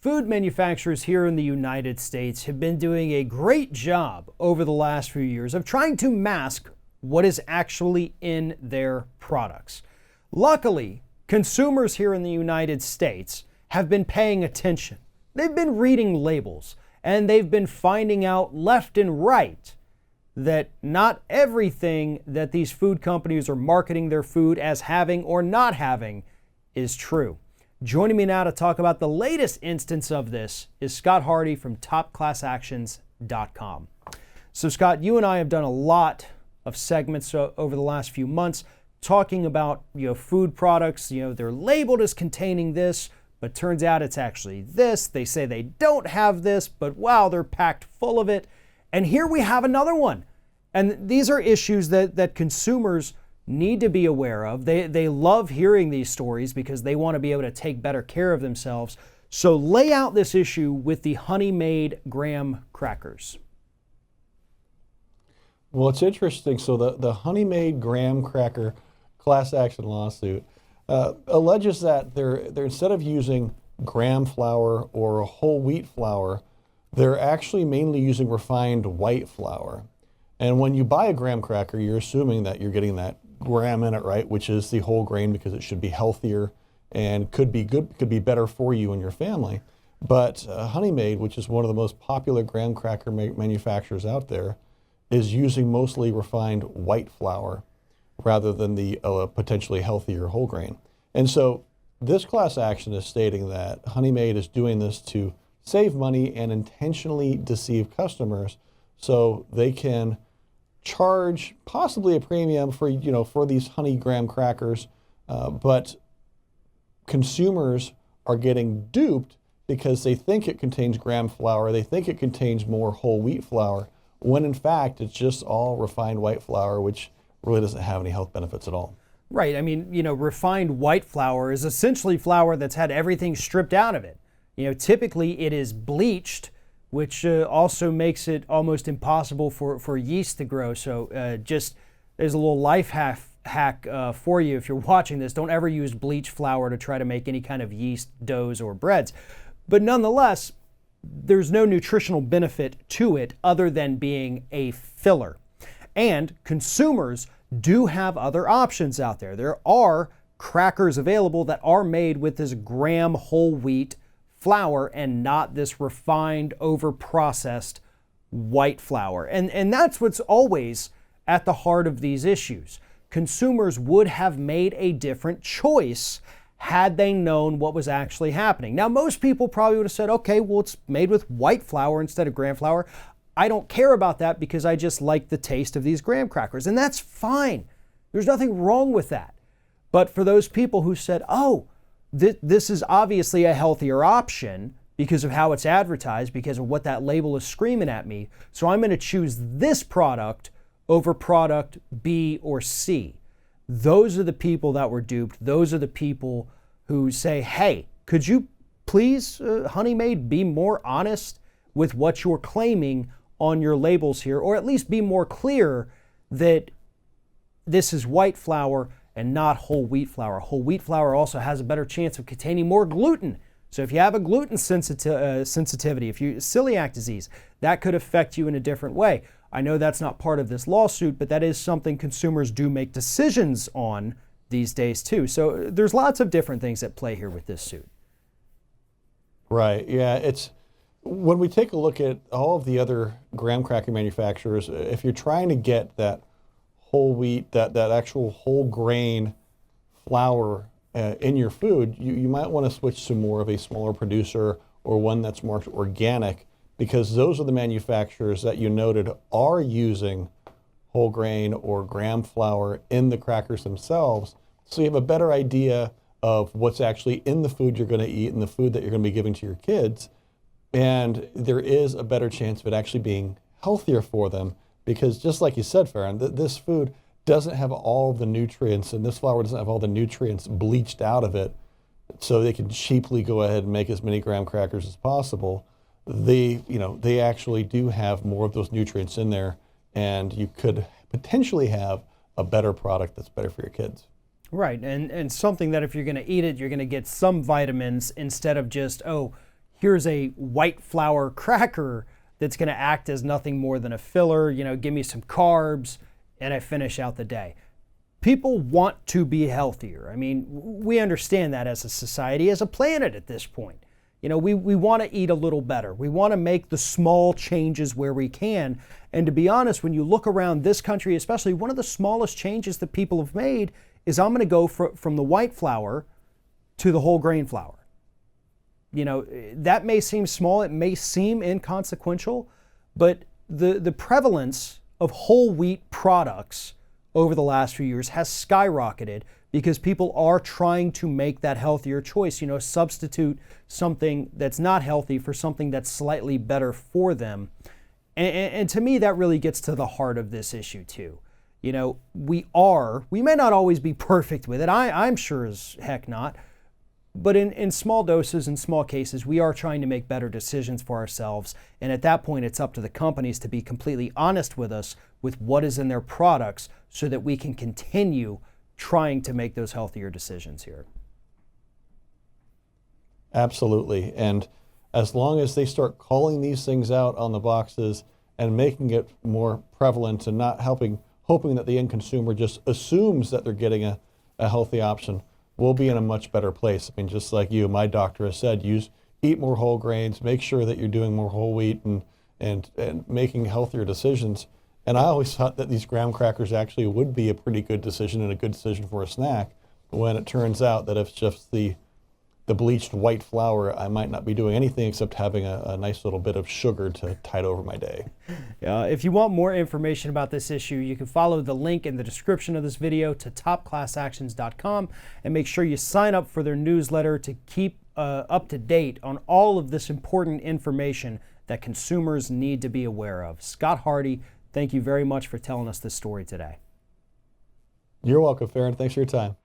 Food manufacturers here in the United States have been doing a great job over the last few years of trying to mask what is actually in their products. Luckily, consumers here in the United States have been paying attention. They've been reading labels, and they've been finding out left and right that not everything that these food companies are marketing their food as having or not having is true. Joining me now to talk about the latest instance of this is Scott Hardy from TopClassActions.com. So Scott, you and I have done a lot of segments over the last few months talking about food products. They're labeled as containing this, but turns out it's actually this. They say they don't have this, but wow, they're packed full of it. And here we have another one. And these are issues that consumers need to be aware of. They love hearing these stories because they want to be able to take better care of themselves. So lay out this issue with the Honey Maid graham crackers. Well, it's interesting. So the Honey Maid graham cracker class action lawsuit alleges that they're instead of using graham flour or whole wheat flour, they're actually mainly using refined white flour. And when you buy a graham cracker, you're assuming that you're getting that graham in it, right? Which is the whole grain because it should be healthier and could be better for you and your family. But Honey Maid, which is one of the most popular graham cracker manufacturers out there, is using mostly refined white flour rather than the potentially healthier whole grain. And so this class action is stating that Honey Maid is doing this to save money and intentionally deceive customers so they can charge possibly a premium for these honey graham crackers, but consumers are getting duped because they think it contains graham flour, they think it contains more whole wheat flour, when in fact it's just all refined white flour, which really doesn't have any health benefits at all. Right. I mean, refined white flour is essentially flour that's had everything stripped out of it. Typically it is bleached, which also makes it almost impossible for yeast to grow. So there's a little life hack for you if you're watching this. Don't ever use bleached flour to try to make any kind of yeast doughs or breads. But nonetheless, there's no nutritional benefit to it other than being a filler. And consumers do have other options out there. There are crackers available that are made with this graham whole wheat flour and not this refined, over-processed white flour. And that's what's always at the heart of these issues. Consumers would have made a different choice had they known what was actually happening. Now, most people probably would have said, okay, well, it's made with white flour instead of graham flour. I don't care about that because I just like the taste of these graham crackers. And that's fine. There's nothing wrong with that. But for those people who said, oh, this is obviously a healthier option because of how it's advertised, because of what that label is screaming at me, so I'm going to choose this product over product B or C. Those are the people that were duped. Those are the people who say, hey, could you please, Honey Maid, be more honest with what you're claiming on your labels here, or at least be more clear that this is white flour and not whole wheat flour. Whole wheat flour also has a better chance of containing more gluten. So if you have a gluten sensitivity, if you celiac disease, that could affect you in a different way. I know that's not part of this lawsuit, but that is something consumers do make decisions on these days too. So there's lots of different things at play here with this suit. Right, yeah, it's when we take a look at all of the other graham cracker manufacturers, if you're trying to get that whole wheat, that actual whole grain flour in your food, you might want to switch to more of a smaller producer or one that's more organic, because those are the manufacturers that you noted are using whole grain or graham flour in the crackers themselves. So you have a better idea of what's actually in the food you're going to eat and the food that you're going to be giving to your kids. And there is a better chance of it actually being healthier for them. Because just like you said, Farron, this food doesn't have all of the nutrients, and this flour doesn't have all the nutrients bleached out of it, so they can cheaply go ahead and make as many graham crackers as possible. They actually do have more of those nutrients in there, and you could potentially have a better product that's better for your kids. Right, and something that if you're going to eat it, you're going to get some vitamins instead of just, here's a white flour cracker that's going to act as nothing more than a filler, give me some carbs, and I finish out the day. People want to be healthier. I mean, we understand that as a society, as a planet at this point. We want to eat a little better. We want to make the small changes where we can. And to be honest, when you look around this country, especially, one of the smallest changes that people have made is I'm going to go from the white flour to the whole grain flour. That may seem small, it may seem inconsequential, but the prevalence of whole wheat products over the last few years has skyrocketed because people are trying to make that healthier choice, substitute something that's not healthy for something that's slightly better for them. And to me, that really gets to the heart of this issue too. We may not always be perfect with it. I'm sure as heck not. But in small doses, in small cases, we are trying to make better decisions for ourselves. And at that point, it's up to the companies to be completely honest with us with what is in their products so that we can continue trying to make those healthier decisions here. Absolutely. And as long as they start calling these things out on the boxes and making it more prevalent and not hoping that the end consumer just assumes that they're getting a healthy option, we'll be in a much better place. I mean, just like you, my doctor has said, eat more whole grains, make sure that you're doing more whole wheat and making healthier decisions. And I always thought that these graham crackers actually would be a pretty good decision and a good decision for a snack, when it turns out that if it's just the bleached white flour, I might not be doing anything except having a nice little bit of sugar to tide over my day. If you want more information about this issue, you can follow the link in the description of this video to topclassactions.com and make sure you sign up for their newsletter to keep up to date on all of this important information that consumers need to be aware of. Scott Hardy, thank you very much for telling us this story today. You're welcome, Farron. Thanks for your time.